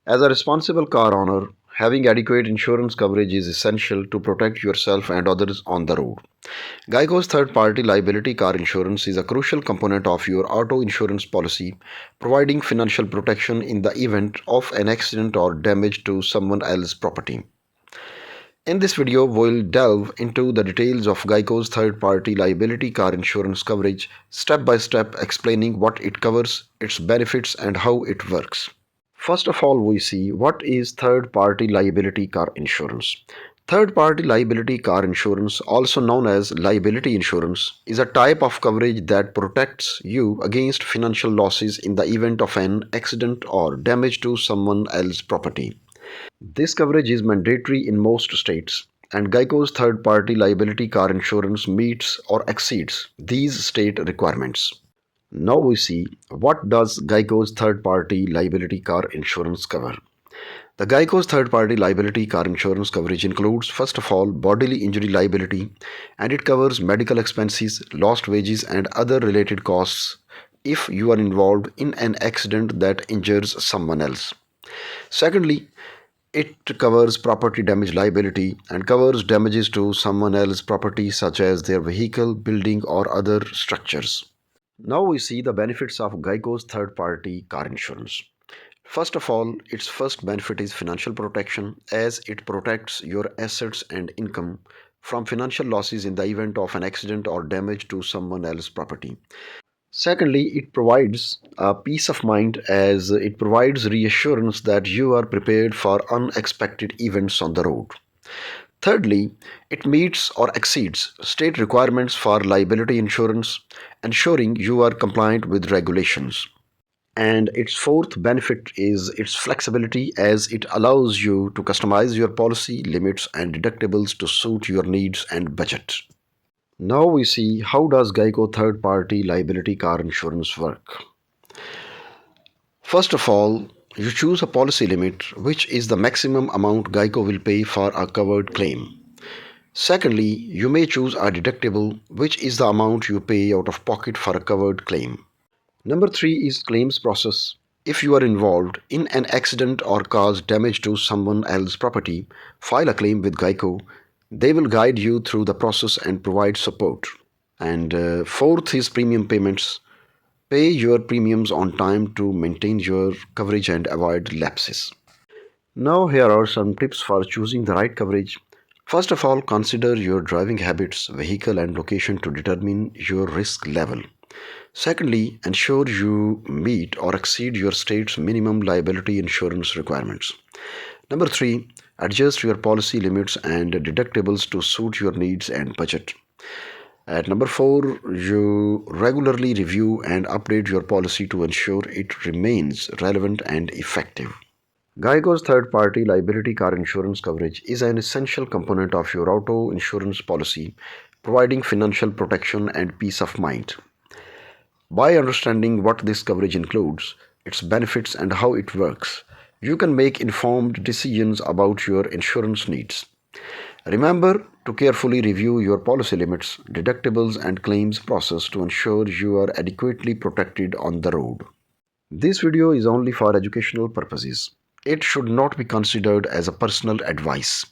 As a responsible car owner, having adequate insurance coverage is essential to protect yourself and others on the road. Geico's third party liability car insurance is a crucial component of your auto insurance policy, providing financial protection in the event of an accident or damage to someone else's property. In this video, we'll delve into the details of Geico's third party liability car insurance coverage, step by step explaining what it covers, its benefits, and how it works. First of all, we see what is third party liability car insurance. Third party liability car insurance, also known as liability insurance, is a type of coverage that protects you against financial losses in the event of an accident or damage to someone else's property. This coverage is mandatory in most states, and Geico's third party liability car insurance meets or exceeds these state requirements. Now we see what does Geico's third party liability car insurance cover. The Geico's third party liability car insurance coverage includes, first of all, bodily injury liability, and it covers medical expenses, lost wages, and other related costs if you are involved in an accident that injures someone else. Secondly, it covers property damage liability and covers damages to someone else's property such as their vehicle, building, or other structures. Now we see the benefits of Geico's third party car insurance. First of all, its first benefit is financial protection as it protects your assets and income from financial losses in the event of an accident or damage to someone else's property. Secondly, it provides a peace of mind as it provides reassurance that you are prepared for unexpected events on the road. Thirdly, it meets or exceeds state requirements for liability insurance, ensuring you are compliant with regulations. And its fourth benefit is its flexibility as it allows you to customize your policy limits and deductibles to suit your needs and budget. Now we see how does Geico third party liability car insurance work. First of all, you choose a policy limit which is the maximum amount Geico will pay for a covered claim. Secondly, you may choose a deductible which is the amount you pay out of pocket for a covered claim. Number 3 is claims process. If you are involved in an accident or cause damage to someone else's property, file a claim with Geico. They will guide you through the process and provide support. And fourth is premium payments. Pay your premiums on time to maintain your coverage and avoid lapses. Now, here are some tips for choosing the right coverage. First of all, consider your driving habits, vehicle, and location to determine your risk level. Secondly, ensure you meet or exceed your state's minimum liability insurance requirements. Number 3, adjust your policy limits and deductibles to suit your needs and budget. At number 4, you regularly review and update your policy to ensure it remains relevant and effective. Geico's third party liability car insurance coverage is an essential component of your auto insurance policy, providing financial protection and peace of mind. By understanding what this coverage includes, its benefits, and how it works, you can make informed decisions about your insurance needs. Remember to carefully review your policy limits, deductibles, and claims process to ensure you are adequately protected on the road. This video is only for educational purposes. It should not be considered as a personal advice.